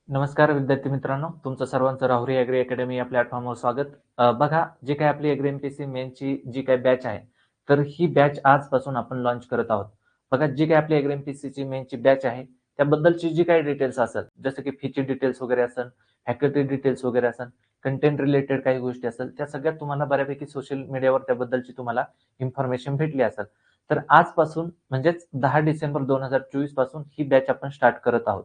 नमस्कार विद्यार्थी मित्रांनो, तुमचं सर्वांचं राहुरी ॲग्री अकॅडमी या प्लॅटफॉर्मवर स्वागत. बघा, जे काही आपली ॲग्री एमपीएससी मेनची जी काही बॅच आहे, तर ही बॅच आजपासून आपण लॉन्च करत आहोत. बघा, जी काही आपली ॲग्री एमपीएससीची मेनची बॅच आहे, त्याबद्दलची जी काही डिटेल्स असेल, जसं की फीची डिटेल्स वगैरे असेल, फॅकल्टी डिटेल्स वगैरे असेल, कंटेंट रिलेटेड काही गोष्टी असेल, त्या सगळ्यात तुम्हाला बऱ्यापैकी सोशल मीडियावर त्याबद्दलची तुम्हाला इन्फॉर्मेशन भेटली असेल. तर आजपासून म्हणजेच 10 डिसेंबर 2024 पासून ही बॅच आपण स्टार्ट करत आहोत.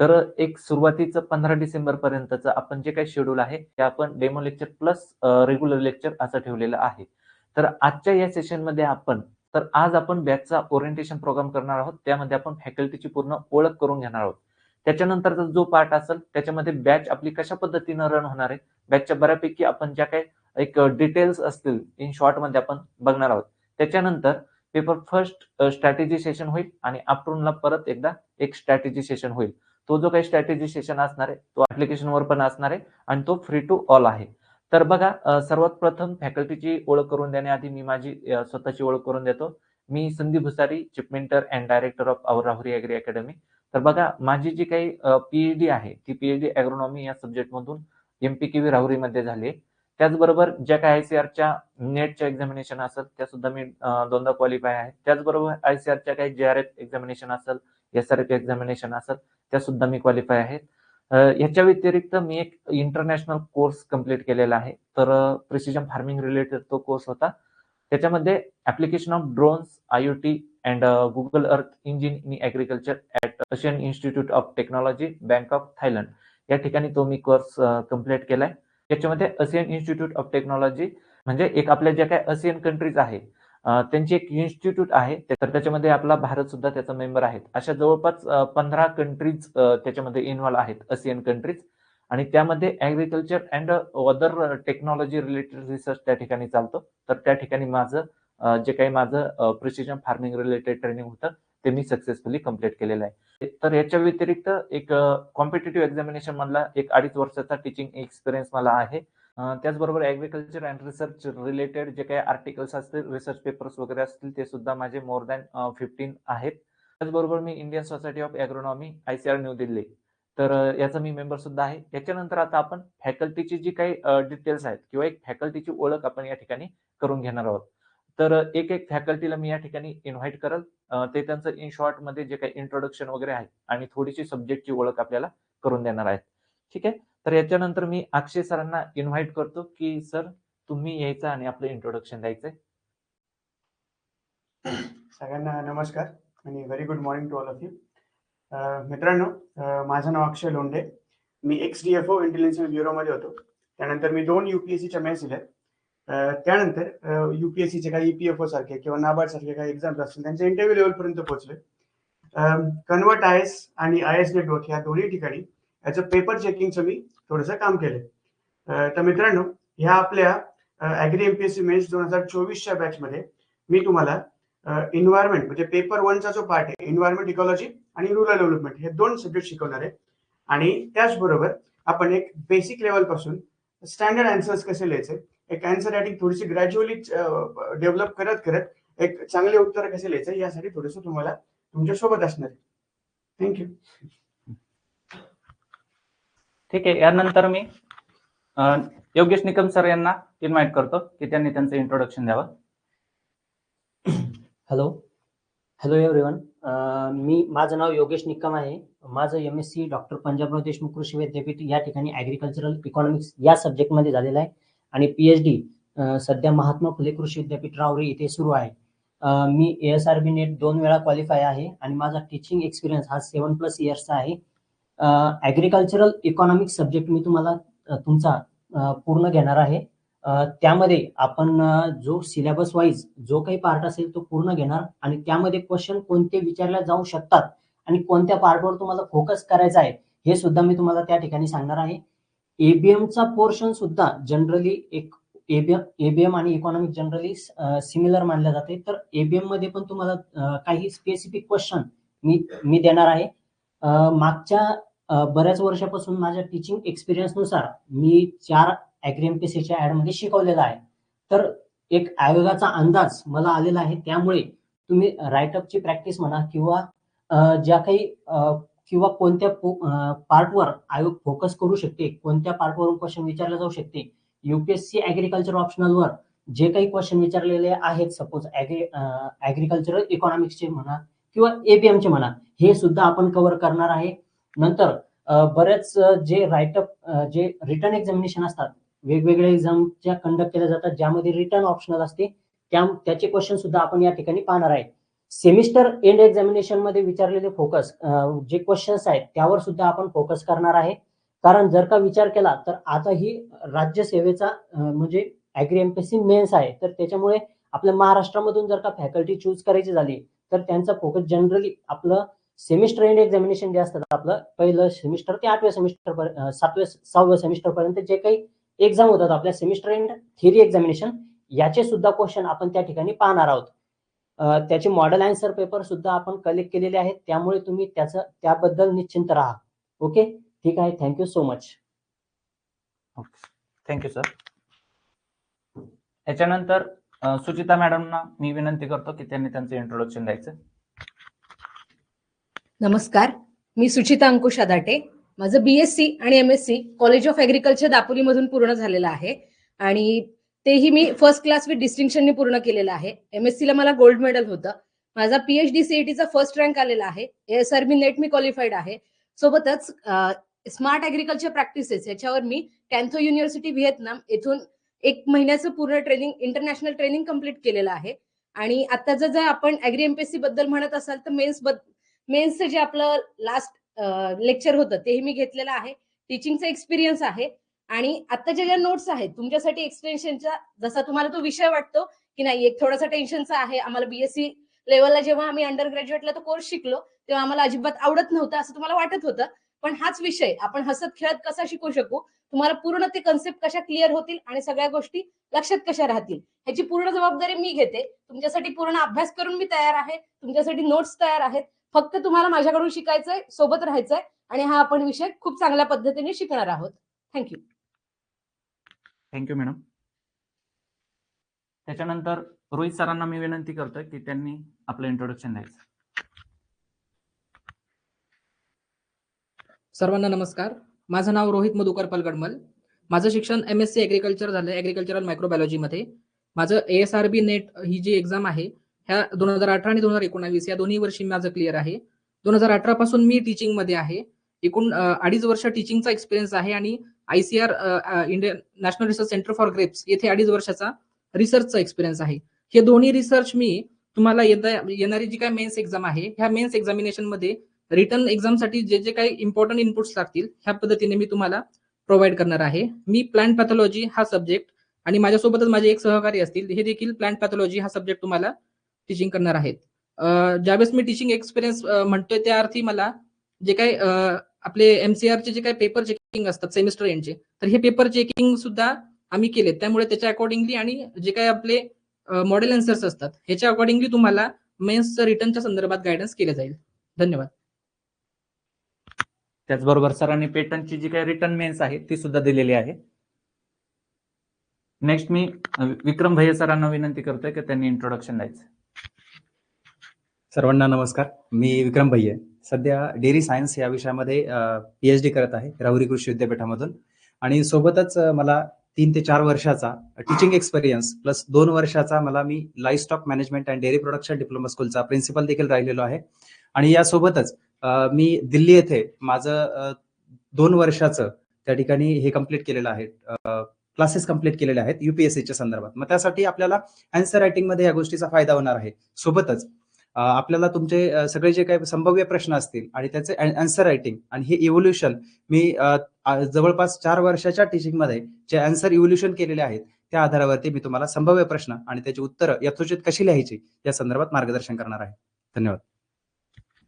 तर एक सुरुवातीचं 15 डिसेंबर पर्यंतचं आपण जे काही शेड्यूल आहे ते आपण demo lecture plus regular lecture असं ठेवलेलं आहे. तर आजच्या या सेशनमध्ये आज आपण बॅचचा ओरिएंटेशन प्रोग्राम करणार आहोत. त्यामध्ये आपण फॅकल्टीची पूर्ण ओळख करून घेणार आहोत. त्याच्यानंतरचा जो पार्ट असेल त्याच्यामध्ये बॅच आपली कशा पद्धतीनं रन होणार आहे, बॅचच्या बऱ्यापैकी आपण ज्या काही एक डिटेल्स असतील इन शॉर्टमध्ये आपण बघणार आहोत. त्याच्यानंतर पेपर फर्स्ट स्ट्रॅटेजी सेशन होईल आणि आफ्टरनूनला परत एकदा एक स्ट्रॅटेजी सेशन होईल. तो जो काही स्ट्रॅटेजी सेशन असणार आहे तो ऍप्लिकेशनवर पण असणार आहे आणि तो फ्री टू ऑल आहे. तर बघा, सर्वात प्रथम फॅकल्टीची ओळख करून देण्याआधी मी माझी स्वतःची ओळख करून देतो. मी Sandeep Bhusari, chief mentor and director of our Rahuri agri academy. तर बघा, माझी जी काही पीएचडी आहे ती पीएचडी ॲग्रोनॉमी या सब्जेक्टमधून एमपीकेव्ही राहुरीमध्ये झाली. त्याचबरोबर ज्या काही आयसीआरच्या नेटच्या एक्झामिनेशन असेल त्या सुद्धा मी दोनदा क्वालिफाय आहे. त्याचबरोबर आयसीआरच्या काही जेआरएफ एक्झामिनेशन असेल, एसआरएफ एक्झामिनेशन असेल, त्या सुद्धा मी क्वालिफाय आहेत. याच्या व्यतिरिक्त मी एक इंटरनॅशनल कोर्स कंप्लीट केलेला आहे. तर प्रिसिजन फार्मिंग रिलेटेड तो कोर्स होता. त्याच्यामध्ये application of drones, IoT and Google Earth engine in agriculture at Asian Institute of Technology, bank of Thailand या ठिकाणी तो मी कोर्स कंप्लीट केलाय. त्याच्यामध्ये एशियन इन्स्टिट्यूट ऑफ टेक्नॉलॉजी म्हणजे एक आपल्या ज्या काही एशियन कंट्रीज आहे त्यांची एक इन्स्टिट्यूट आहे. तर त्याच्यामध्ये आपला भारत सुद्धा त्याचा मेंबर आहे. अशा जवळपास 15 कंट्रीज त्याच्यामध्ये इन्व्हॉल्व आहेत, एशियन कंट्रीज. आणि त्यामध्ये agriculture and other technology related research त्या ठिकाणी चालतो. तर त्या ठिकाणी जे काही माझं प्रिसिजन फार्मिंग रिलेटेड ट्रेनिंग होतं ते मी सक्सेसफुली कंप्लीट केलेलं आहे. तर याच्या व्यतिरिक्त एक कॉम्पिटेटिव्ह एक्झामिनेशन मधला एक 2.5 वर्षाचा टीचिंग एक्सपिरियन्स मला आहे. त्याचबरोबर ऍग्रीकल्चर अँड रिसर्च रिलेटेड जे काही आर्टिकल्स असतील, रिसर्च पेपर्स वगैरे असतील ते सुद्धा माझे मोर दॅन 15 आहेत. त्याचबरोबर मी Indian Society of Agronomy ICR New Delhi तर याचा मी मेंबर सुद्धा आहे. याच्यानंतर आता आपण फॅकल्टीची जी काही डिटेल्स आहेत किंवा एक फॅकल्टीची ओळख आपण या ठिकाणी करून घेणार आहोत. तर एक एक फॅकल्टीला मी या ठिकाणी इन्व्हाइट करल. ते त्यांचं इन शॉर्ट मध्ये जे काही इंट्रोडक्शन वगैरे आहे आणि थोडीशी सब्जेक्टची ओळख आपल्याला करून देणार आहेत. ठीक आहे. तर याच्यानंतर मी अक्षय सरांना इन्व्हाइट करतो की सर तुम्ही यायचं आणि आपलं इंट्रोडक्शन द्यायचंय. सगळ्यांना नमस्कार आणि very good morning to all of you. मित्रांनो, माझं नाव अक्षय लोंढे. मी XDFO इंटेलिजन्स ब्युरोमध्ये होतो. त्यानंतर मी 2 UPSCच्या मेन्स दिल्या. त्यानंतर UPSCचे काही EPFO सारखे किंवा नाबार्ड सारखे काही एक्झाम्स असतील त्यांच्या इंटरव्ह्यू लेवलपर्यंत पोहोचले. कन्वर्ट IS आणि IS नेटवर्क या दोन्ही ठिकाणी ॲज अ पेपर चेकिंगचं मी थोडंसं काम केलं. तर मित्रांनो, ह्या आपल्या ॲग्री MPSC मेन्स 2024च्या बॅचमध्ये मी तुम्हाला एन्व्हायरमेंट म्हणजे पेपर 1चा जो पार्ट आहे एन्व्हायरमेंट इकॉलॉजी आणि रुरल डेव्हलपमेंट हे 2 सब्जेक्ट शिकवणार आहे. आणि त्याचबरोबर आपण एक बेसिक लेवल पासून स्टँडर्ड आन्सर्स कसे लिहायचे, एक आन्सर रायटिंग थोडीशी ग्रॅज्युअली डेव्हलप करत करत एक चांगले उत्तर कसे लिहायचे यासाठी थोडंसं तुम्हाला तुमच्या सोबत असणार आहे. थँक्यू. ठीक आहे. यानंतर मी योगेश निकम सर यांना इन्व्हाइट करतो की त्यांनी त्यांचं इंट्रोडक्शन द्यावं. Hello everyone. माझं नाव योगेश निकम आहे. माझं MSc डॉक्टर पंजाबराव देशमुख कृषी विद्यापीठ या ठिकाणी ॲग्रिकल्चरल इकॉनॉमिक्स या सब्जेक्टमध्ये झालेलं आहे आणि PhD सध्या महात्मा फुले कृषी विद्यापीठ राहुरी इथे सुरू आहे. मी ASRB नेट 2 वेळा क्वालिफाय आहे आणि माझा टीचिंग एक्सपिरियन्स हा 7+ इयर्सचा आहे. ॲग्रिकल्चरल इकॉनॉमिक्स सब्जेक्ट मी तुम्हाला तुमचा पूर्ण घेणार आहे. त्यामध्ये आपण जो सिलेबस वाईज जो काही पार्ट असेल तो पूर्ण घेणार आणि त्यामध्ये क्वेश्चन कोणते विचारले जाऊ शकतात आणि कोणत्या पार्टवर तुम्हाला फोकस करायचा आहे हे सुद्धा मी तुम्हाला त्या ठिकाणी सांगणार आहे. ABMचा पोर्शन सुद्धा जनरली एक ABM आणि इकॉनॉमिक जनरली सिमिलर मानले जाते. तर ABM मध्ये पण तुम्हाला काही स्पेसिफिक क्वेश्चन मी देणार आहे. मागच्या बऱ्याच वर्षापासून माझ्या टीचिंग एक्सपिरियन्सनुसार मी 4 ॲग्री MPSCच्या ॲडमध्ये शिकवलेला आहे. तर एक आयोगाचा अंदाज मला आलेला आहे. त्यामुळे तुम्ही राईटअपची प्रॅक्टिस म्हणा किंवा ज्या काही किंवा कोणत्या पार्टवर आयोग फोकस करू शकते, कोणत्या पार्टवरून क्वेश्चन विचारले जाऊ शकते. युपीएससी ऍग्रिकल्चर ऑप्शनलवर जे काही क्वेश्चन विचारलेले आहेत, सपोज ऍग्रिकल्चरल इकॉनॉमिक्सचे म्हणा किंवा एपीएमचे म्हणा, हे सुद्धा आपण कव्हर करणार आहे. नंतर बरेच जे राईटअप जे रिटर्न एक्झामिनेशन असतात, वेगवेगळ्या एक्झामच्या कंडक्ट केल्या जातात, ज्यामध्ये रिटर्न ऑप्शनल असते, त्याचे क्वेश्चन सुद्धा आपण या ठिकाणी पाहणार आहे. सेमिस्टर एंड एक्झामिनेशन मध्ये विचारलेले फोकस जे क्वेश्चन्स आहेत त्यावर सुद्धा आपण फोकस करणार आहे. कारण जर का विचार केला तर आता ही राज्यसेवेचा म्हणजे ऍग्री एमपीएससी मेन्स आहे, तर त्याच्यामुळे आपल्या महाराष्ट्रामधून जर का फॅकल्टी चूज करायची झाली तर त्यांचा फोकस जनरली आपलं सेमिस्टर एंड एक्झामिनेशन जे असतात, आपलं पहिलं सेमिस्टर ते 8व्या सेमिस्टर 6व्या सेमिस्टर पर्यंत जे काही एक्झाम होतात आपल्या सेमिस्टर एंड थिअरी एक्झामिनेशन, याचे सुद्धा क्वेश्चन आपण त्या ठिकाणी पाहणार आहोत. त्याचे मॉडेल आन्सर पेपर सुद्धा आपण कलेक्ट केलेले आहेत, त्यामुळे तुम्ही त्याबद्दल निश्चिंत राहा. ओके, ठीक आहे. Thank you so much. Thank you sir. याच्यानंतर सुचिता मॅडमना मी विनंती करतो की त्यांनी त्यांचं इंट्रोडक्शन द्यायचं. नमस्कार, मी सुचिता अंकुश आदाटे. माझं BSc आणि MSc कॉलेज ऑफ ऍग्रिकल्चर दापोलीमधून पूर्ण झालेलं आहे आणि तेही मी फर्स्ट क्लास विथ डिस्टिंक्शनने पूर्ण केलेलं आहे. MSc ला मला गोल्ड मेडल होतं. माझा PhD CETचा फर्स्ट रँक आलेला आहे. ASRB नेट मी क्वालिफाईड आहे. सोबतच स्मार्ट ऍग्रिकल्चर प्रॅक्टिसेस याच्यावर मी कॅन्थो युनिव्हर्सिटी व्हिएतनाम येथून 1 महिन्याचं पूर्ण ट्रेनिंग, इंटरनॅशनल ट्रेनिंग कम्प्लीट केलेलं आहे. आणि आताचं जर आपण ऍग्री एमपीएससी बद्दल म्हणत असाल तर मेन्सचं जे आपलं लास्ट लेक्चर होतं तेही मी घेतलेलं आहे. टीचिंगचा एक्सपिरियन्स आहे आणि आताच्या ज्या नोट्स आहेत तुमच्यासाठी एक्सटेन्शनच्या, जसा तुम्हाला तो विषय वाटतो की नाही एक थोडासा टेन्शनचा आहे, आम्हाला BSc लेवलला जेव्हा आम्ही अंडर ग्रॅज्युएटला तो कोर्स शिकलो तेव्हा आम्हाला अजिबात आवडत नव्हतं असं तुम्हाला वाटत होतं, पण हाच विषय आपण हसत खेळत कसा शिकू शकू, तुम्हाला पूर्ण ते कन्सेप्ट कशा क्लिअर होतील आणि सगळ्या गोष्टी लक्षात कशा राहतील ह्याची पूर्ण जबाबदारी मी घेते. तुमच्यासाठी पूर्ण अभ्यास करून मी तयार आहे, तुमच्यासाठी नोट्स तयार आहेत. फक्त तुम्हाला माझ्याकडून शिकायचंय, सोबत राहायचंय आणि हा आपण विषय खूप चांगल्या पद्धतीने शिकणार आहोत. थँक्यू. Thank you madam. त्याच्यानंतर रोहित सरांना मी विनंती करतोय की त्यांनी आपलं इंट्रोडक्शन द्यायचं. सर्वांना नमस्कार. माझं नाव रोहित मधुकर पलगडमल. माझं शिक्षण MSc ऍग्रिकल्चर झालं ऍग्रिकल्चरल मायक्रोबायोलॉजी मध्ये. माझं ASRB नेट ही जी एक्झाम आहे ह्या 2018 आणि 2019 या दोन्ही वर्षी माझं क्लिअर आहे. 2018 पासून मी टीचिंग मध्ये आहे. एकूण 2.5 वर्ष टीचिंगचा एक्सपिरियन्स आहे आणि ICR Indian national research centre for grapes येथे 2.5 वर्षाचा रिसर्चचा एक्सपिरियन्स आहे. हे दोन्ही रिसर्च मी तुम्हाला येणारी जी काय मेन्स एक्झाम आहे ह्या मेन्स एक्झामिनेशन मध्ये रिटर्न एक्झामसाठी जे जे काही इम्पॉर्टंट इनपुट्स लागतील ह्या पद्धतीने मी तुम्हाला प्रोव्हाइड करणार आहे. मी प्लांट पॅथॉलॉजी हा सब्जेक्ट आणि माझ्यासोबतच माझे एक सहकारी असतील, हे देखील प्लांट पॅथॉलॉजी हा सब्जेक्ट तुम्हाला टीचिंग करणार आहेत. ज्यावेळेस मी टीचिंग एक्सपिरियन्स म्हणतोय त्या अर्थी मला जे काही आपले MCR चे जे काही पेपर चेकिंग असतात सेमिस्टर एंडचे, तर हे पेपर चेकिंग सुद्धा आम्ही केले. त्यामुळे त्याच्या अकॉर्डिंगली आणि जे काही आपले मॉडेल आन्सर्स असतात ह्याच्या अकॉर्डिंगली तुम्हाला मेन्सच्या रिटर्नच्या संदर्भात गायडन्स केले जाईल. धन्यवाद. त्याचबरोबर सरांनी पेटंटची जी काही रिटर्न मेन्स आहे ती सुद्धा दिलेली आहे. नेक्स्ट मी विक्रम भैया सरांना विनंती करतोय की त्यांनी इंट्रोडक्शन द्यायचं. सर्वांना नमस्कार. मी विक्रम भैया सध्या डेअरी सायन्स या विषयामध्ये PhD करत आहे राहुरी कृषी विद्यापीठामधून आणि सोबतच मला 3 ते 4 वर्षाचा टीचिंग एक्सपिरियन्स प्लस 2 वर्षाचा मला मी livestock management and dairy production diploma स्कूलचा प्रिन्सिपल देखील राहिलेलो आहे. आणि यासोबतच मी दिल्ली येथे माझं 2 वर्षाचं त्या ठिकाणी हे कम्प्लीट केलेलं आहे, क्लासेस कम्प्लीट केलेले आहेत UPSCच्या संदर्भात. मग त्यासाठी आपल्याला आन्सर रायटिंग मध्ये या गोष्टीचा फायदा होणार आहे. सोबतच आपल्याला तुमचे सगळे जे काही संभाव्य प्रश्न असतील आणि त्याचे आन्सर रायटिंग आणि हे इव्होल्युशन मी जवळपास 4 वर्षाच्या टीचिंग मध्ये जे आन्सर इव्होल्युशन केलेले आहेत त्या आधारावरती मी तुम्हाला संभाव्य प्रश्न आणि त्याची उत्तरं यथोचित कशी लिहायची या संदर्भात मार्गदर्शन करणार आहे. धन्यवाद.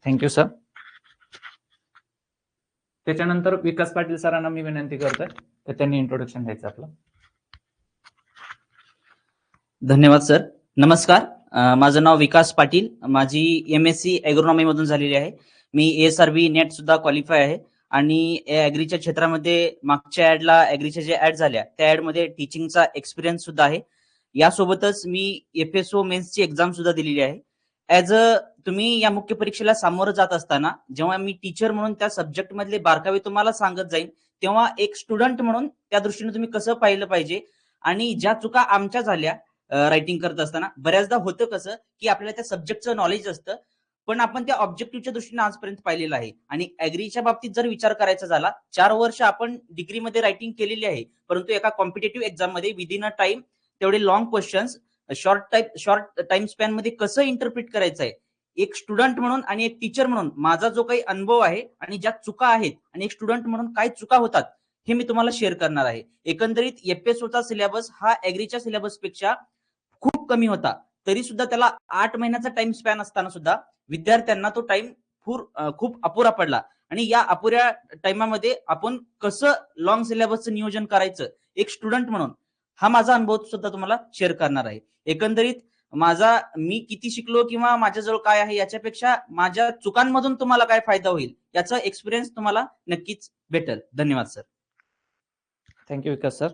Thank you sir. त्याच्यानंतर विकास पाटील सरांना मी विनंती करतोय तर त्यांनी इंट्रोडक्शन द्यायचं आपलं. धन्यवाद सर. नमस्कार. माझं नाव विकास पाटील. माझी MSc ॲग्रोनॉमी मधून झालेली आहे. मी ASRB नेट सुद्धा क्वालिफाय आहे आणि ॲग्रीच्या क्षेत्रामध्ये मागच्या ऍडला ॲग्रीच्या ज्या ऍड झाल्या त्या ऍडमध्ये टीचिंगचा एक्सपिरियन्स सुद्धा आहे. यासोबतच मी FSO मेन्सची एक्झाम सुद्धा दिलेली आहे. ऍज अ तुम्ही या मुख्य परीक्षेला सामोरं जात असताना जेव्हा मी टीचर म्हणून त्या सब्जेक्ट मधले बारकावे तुम्हाला सांगत जाईन, तेव्हा एक स्टुडंट म्हणून त्या दृष्टीने तुम्ही कसं पाहिलं पाहिजे आणि ज्या चुका आमच्या झाल्या रायटिंग करत असताना, बऱ्याचदा होतं कसं की आपल्याला त्या सब्जेक्टचं नॉलेज असतं, पण आपण त्या ऑब्जेक्टिव्हच्या दृष्टीने आजपर्यंत पाहिलेलं आहे. आणि ऍग्रीच्या बाबतीत जर विचार करायचा झाला, 4 वर्ष आपण डिग्रीमध्ये रायटिंग केलेली आहे, परंतु एका कॉम्पिटेटिव्ह एक्झाम मध्ये विदिन अ टाइम तेवढे long questions short time span मध्ये कसं इंटरप्रिट करायचं आहे, एक स्टुडंट म्हणून आणि एक टीचर म्हणून माझा जो काही अनुभव आहे आणि ज्या चुका आहेत आणि एक स्टुडंट म्हणून काय चुका होतात हे मी तुम्हाला शेअर करणार आहे. एकंदरीत एफएसओचा सिलेबस हा ऍग्रीच्या सिलेबस पेक्षा खूप कमी होता, तरी सुद्धा त्याला 8 महिन्याचा टाइम स्पॅन असताना सुद्धा विद्यार्थ्यांना तो टाइम खूप अपुरा पडला. आणि या अपुऱ्या टाइमामध्ये आपण कसं लॉंग सिलेबसचं नियोजन करायचं एक स्टुडंट म्हणून, हा माझा अनुभव सुद्धा तुम्हाला शेअर करणार आहे. एकंदरीत मी किती शिकलो किंवा माझ्याजवळ काय आहे याच्यापेक्षा माझ्या चुकांमधून तुम्हाला काय फायदा होईल याचा एक्सपिरियन्स तुम्हाला नक्कीच भेटेल. धन्यवाद सर. थँक्यू विकास सर.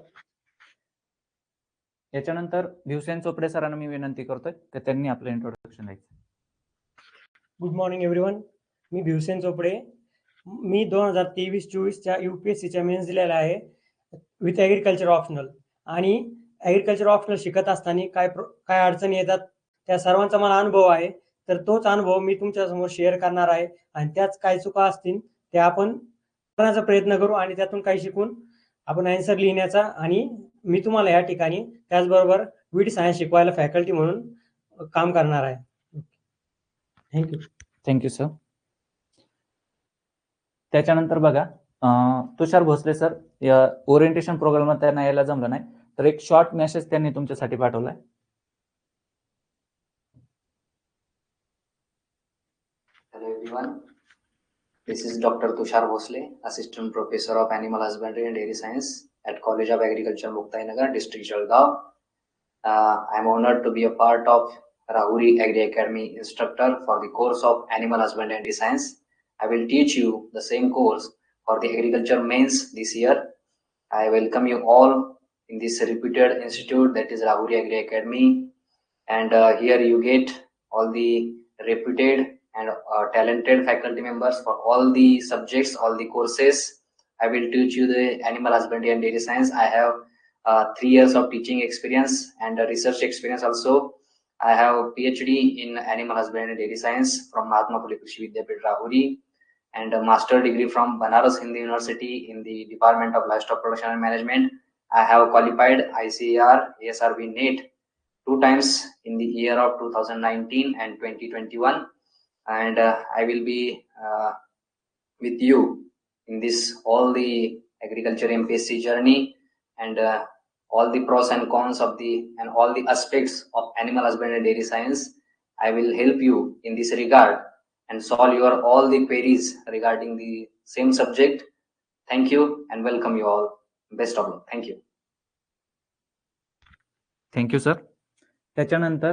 याच्यानंतर भिवसेन चोपडे सरांना मी विनंती करतोय की त्यांनी आपलं इंट्रोडक्शन द्यायचं. Good morning everyone. मी भिवसेन चोपडे. मी 2023-24च्या UPSCच्या मेन्स दिलेला आहे विथ ॲग्रिकल्चर ऑप्शनल. आणि ॲग्रिकल्चर ऑप्शनल शिकत असताना काय अडचणी येतात त्या सर्वांचा मला अनुभव आहे. तर तोच अनुभव मी तुमच्यासमोर शेअर करणार आहे आणि त्याच काय चुका असतील त्या आपण करण्याचा प्रयत्न करू आणि त्यातून काही शिकून आपण आन्सर लिहिण्याचा. आणि मी तुम्हाला या ठिकाणी त्याचबरोबर विड सायन्स शिकवायला फॅकल्टी म्हणून काम करणार आहे. थँक्यू. Thank you sir. त्याच्यानंतर बघा तुषार भोसले सर, या ओरिएंटेशन प्रोग्रामला त्यांना यायला जमलं नाही, तर एक शॉर्ट मेसेज त्यांनी तुमच्यासाठी पाठवलाय. Hello everyone, this is Dr. Tushar Bhosle, Assistant Professor of Animal Husbandry and Dairy Science at College of Agriculture, Muktinagar, District Jalgaon. I am honored to be a part of Rahuri Agri Academy instructor for the course of Animal Husbandry and Dairy Science. I will teach you the same course for the agriculture mains this year. I welcome you all in this reputed institute that is Rahuri Agri Academy, and here you get all the reputed and talented faculty members for all the subjects, all the courses. I will teach you the animal husbandry and dairy science. I have 3 years of teaching experience and research experience also. I have PhD in animal husbandry and dairy science from Mahatma Phule Krishi Vidyapith Rahuri, and a master degree from Banaras Hindu University in the Department of Livestock Production and Management. I have qualified ICAR ASRB NET 2 times in the year of 2019 and 2021, and I will be with you in this all the agriculture MPSC journey, and all the pros and cons of and all the aspects of animal husbandry and dairy science. I will help you in this regard and solve your all the queries regarding the same subject. Thank you and welcome you all. Best of luck. Thank you. Thank you sir. त्याच्यानंतर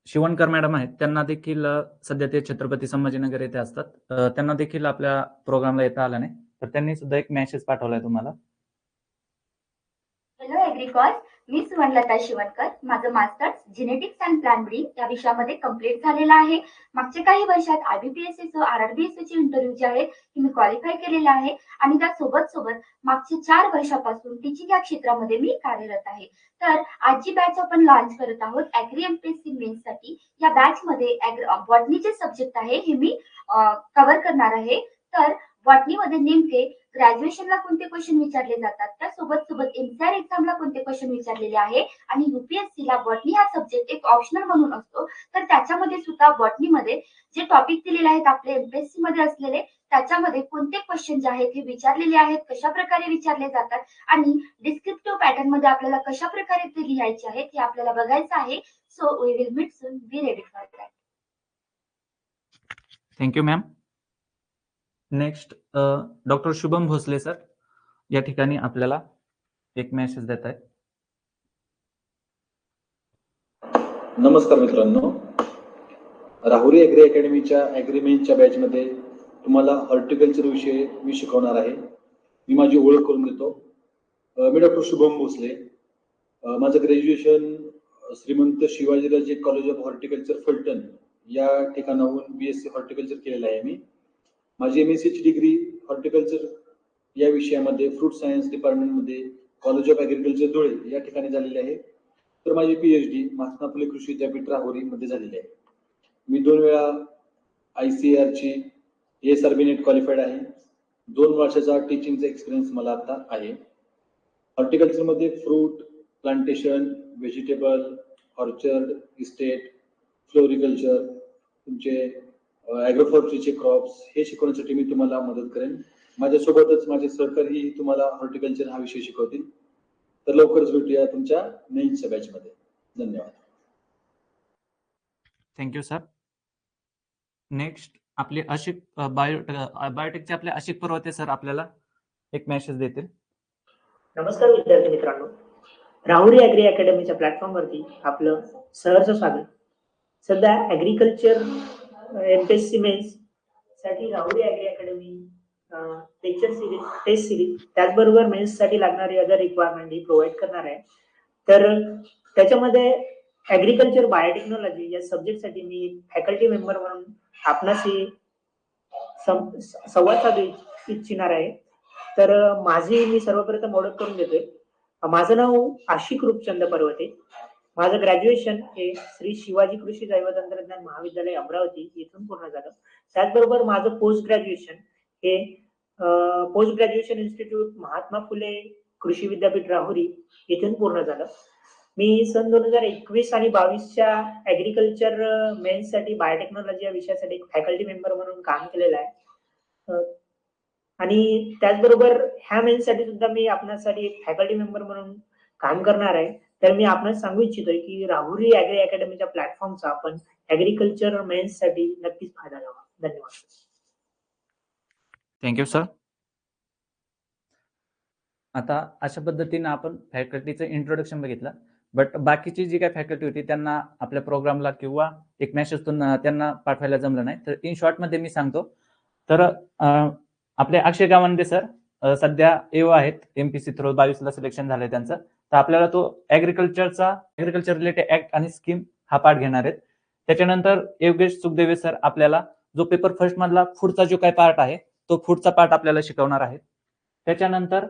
Shivankar madam आहेत, त्यांना देखील सध्या ते छत्रपती संभाजीनगर येथे असतात, त्यांना देखील आपल्या प्रोग्रामला येता आला नाही, तर त्यांनी सुद्धा एक मेसेज पाठवलाय तुम्हाला. हॅलो एग्रीकॉल, मी सुवर्णलता शिवणकर. माझं masters genetics and plant breeding या विषयामध्ये कम्प्लीट झालेलं आहे. मागच्या काही वर्षात IBPSC RRBSC चे इंटरव्ह्यू जे आहेत ते मी क्वालिफाय केलेले आहे आणि त्यासोबत मागच्या 4 वर्षापासून टीचिंग या क्षेत्रामध्ये मी कार्यरत आहे. तर आज जी बॅच आपण लॉन्च करत आहोत ॲग्री MPSC मेन्स साठी, या बॅच मध्ये बॉटनीचे सब्जेक्ट आहे हे मी कव्हर करणार आहे. तर बॉटनीमध्ये नेमके ग्रॅज्युएशनला कोणते क्वेश्चन विचारले जातात, त्यासोबत MCR एक्झामला कोणते क्वेश्चन विचारलेले आहे, आणि UPSCला बॉटनी हा सब्जेक्ट एक ऑप्शनल म्हणून असतो, तर त्याच्यामध्ये सुद्धा बॉटनीमध्ये जे टॉपिक दिलेले आहेत आपले MPSC मध्ये असलेले, त्याच्यामध्ये कोणते क्वेश्चन जे आहेत हे विचारलेले आहेत, कशा प्रकारे विचारले जातात आणि डिस्क्रिप्टिव्ह पॅटर्न मध्ये आपल्याला कशा प्रकारे ते लिहायचे आहेत हे आपल्याला बघायचं आहे. So we will meet soon. Be ready for that. Thank you ma'am. Next doctor Shubham Bhosale sir या ठिकाणी आपल्याला एक मेसेज देत आहेत. नमस्कार मित्रांनो, राहुरी ॲग्री अकॅडमीच्या ॲग्रीमेंटच्या बॅचमध्ये तुम्हाला हॉर्टिकल्चर विषय मी शिकवणार आहे. मी माझी ओळख करून देतो. मी डॉक्टर शुभम भोसले. माझं ग्रॅज्युएशन श्रीमंत Shivajiraje college of horticulture Phaltan या ठिकाणाहून BSc हॉर्टिकल्चर केलेलं आहे मी. माझी MSc ची डिग्री हॉर्टिकल्चर या विषयामध्ये फ्रूट सायन्स डिपार्टमेंटमध्ये कॉलेज ऑफ ॲग्रिकल्चर धुळे या ठिकाणी झालेली आहे. तर माझी PhD महात्मा फुले कृषी विद्यापीठ राहुरीमध्ये झालेली आहे. मी 2 वेळा ICAR ची ASRB नेट क्वालिफाईड आहे. 2 वर्षाचा टीचिंगचा एक्सपिरियन्स मला आता आहे. हॉर्टिकल्चरमध्ये fruit plantation, vegetable, orchard, estate, floriculture, तुमचे ॲग्रोफॉरेस्ट्रीचे क्रॉप्स हे शिकवण्यासाठी मी तुम्हाला मदत करेन. माझ्यासोबतच माझे सहकारीही तुम्हाला हॉर्टिकल्चर हा विषय शिकवतील. तर लवकरच भेटूया तुमच्या मेन्सच्या बॅचमध्ये. धन्यवाद. Thank you sir. नेक्स्ट आपले आशिक बायोटेकचे आपले आशिक पर्वते सर आपल्याला एक मेसेज देतील. नमस्कार विद्यार्थी मित्रांनो, राहुरी ॲग्री अकॅडमीच्या प्लॅटफॉर्मवरती आपलं सहर्ष स्वागत. सध्या ॲग्रिकल्चर MPSC मेन्स साठी Rahuri agri academy lecture series, test series, त्याचबरोबर मेन्स साठी लागणारी अदर रिक्वायरमेंट ही प्रोव्हाइड करणार आहे. तर त्याच्यामध्ये ॲग्रिकल्चर बायोटेक्नॉलॉजी या सब्जेक्टसाठी मी फॅकल्टी मेंबर म्हणून आपणाशी संवाद साधू इच्छिणार आहे. तर मी सर्वप्रथम ओळख करून देतोय. माझं नाव आशिक रूपचंद पर्वते. माझं ग्रॅज्युएशन हे श्री शिवाजी कृषी जैव तंत्रज्ञान महाविद्यालय अमरावती येथून पूर्ण झालं. त्याचबरोबर माझं पोस्ट ग्रॅज्युएशन हे post graduation institute Mahatma Phule कृषी विद्यापीठ राहुरी येथून पूर्ण झालं. मी सन 2021 आणि 22च्या ॲग्रिकल्चर मेन्स साठी बायोटेक्नॉलॉजी या विषयासाठी एक फॅकल्टी मेंबर म्हणून काम केलेलं आहे. आणि त्याचबरोबर ह्या मेन्स साठी सुद्धा मी आपणासाठी एक फॅकल्टी मेंबर म्हणून काम करणार आहे. तर मी आपणास सांगू इच्छितोय की राहुरी ॲग्री अकॅडमीच्या प्लॅटफॉर्मचा आपण ॲग्रिकल्चर मेन्स साठी नक्कीच फायदा घ्यावा. धन्यवाद. Thank you sir. आता अशा पद्धतीने आपण फॅकल्टीचं इंट्रोडक्शन बघितलं. बट बाकीची जी काही फॅकल्टी होती त्यांना आपल्या प्रोग्रामला किंवा एक मेसेजतून त्यांना पाठवायला जमलं नाही. तर इन शॉर्टमध्ये मी सांगतो. तर आपले अक्षय गावंडे सर सध्या AO आहेत. MPC थ्रू 22ला सिलेक्शन झालंय त्यांचं. तर आपल्याला तो ॲग्रिकल्चर रिलेटेड ऍक्ट आणि स्कीम हा पार्ट घेणार आहेत. त्याच्यानंतर योगेश सुखदेवे सर आपल्याला जो पेपर फर्स्ट मधला फूडचा जो काही पार्ट आहे तो फूडचा पार्ट आपल्याला शिकवणार आहेत. त्याच्यानंतर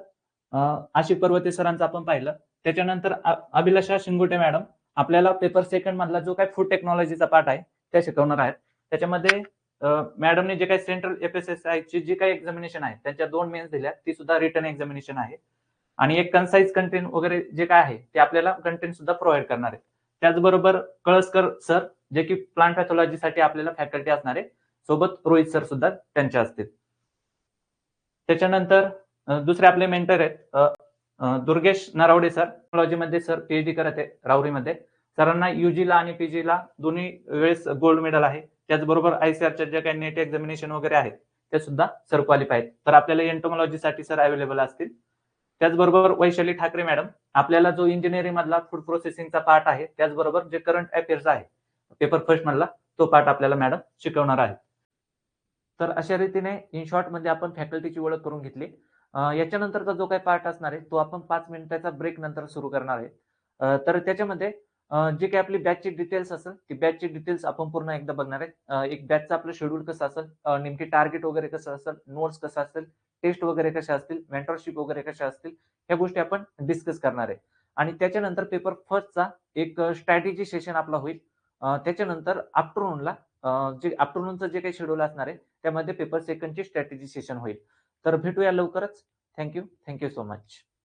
आशिक पर्वते सरांचं आपण पाहिलं. त्याच्यानंतर अभिलाषा शिंगोटे मॅडम आपल्याला पेपर सेकंड मधला जो काही फूड टेक्नॉलॉजीचा पार्ट आहे त्या शिकवणार आहेत. त्याच्यामध्ये मॅडमने जे काही सेंट्रल FSSAI ची जी काही एक्झामिनेशन आहे त्यांच्या 2 मेन्स दिल्या, ती सुद्धा रिटर्न एक्झामिनेशन आहे. आणि एक कन्साइज कंटेंट वगैरे जे काय आहे ते आपल्याला कंटेंट सुद्धा प्रोव्हाइड करणार आहे. त्याचबरोबर कळसकर सर जे की प्लांट पॅथॉलॉजीसाठी आपल्याला फॅकल्टी असणार आहे. सोबत रोहित सर सुद्धा त्यांच्या असतील. त्याच्यानंतर दुसरे आपले मेंटर आहेत दुर्गेश नरावडे सर. टेक्नॉलॉजीमध्ये सर PhD करत आहे राहुरीमध्ये. सरांना UGला आणि PGला दोन्ही वेळेस गोल्ड मेडल आहे. त्याचबरोबर ICARच्या जे काही नेट एक्झामिनेशन वगैरे आहेत ते सुद्धा सर क्वालिफाय आहेत. तर आपल्याला एंटोमॉलॉजीसाठी सर अवेलेबल असतील. त्याचबरोबर वैशाली ठाकरे मॅडम आपल्याला जो इंजिनिअरिंग मधला फूड प्रोसेसिंगचा पार्ट आहे त्याचबरोबर जे करंट अफेअर्स आहे पेपर फर्स्ट मधला तो पार्ट आपल्याला मॅडम शिकवणार आहे. तर अशा रीतीने इन शॉर्ट मध्ये आपण फॅकल्टीची ओळख करून घेतली. याच्यानंतरचा जो काही पार्ट असणार आहे तो आपण 5 मिनिटाचा ब्रेक नंतर सुरू करणार आहे. तर त्याच्यामध्ये जे काही आपली बॅचची डिटेल्स असेल ती बॅचची डिटेल्स आपण पूर्ण एकदा बघणार आहे. एक बॅचचं आपलं शेड्यूल कसं असेल, नेमकी टार्गेट वगैरे कसं असेल, नोट्स कसं असेल, टेस्ट वगैरे कशा असतील, मेंटरशिप वगैरे कशा असतील, ह्या गोष्टी आपण डिस्कस करणार आहे. आणि त्याच्यानंतर पेपर फर्स्टचा एक स्ट्रॅटेजी सेशन आपला होईल. त्याच्यानंतर आफ्टरनूनला जे आफ्टरनूनचं जे काही शेड्यूल असणार आहे त्यामध्ये पेपर सेकंडची स्ट्रॅटेजी सेशन होईल. तर भेटूया लवकरच. Thank you so much.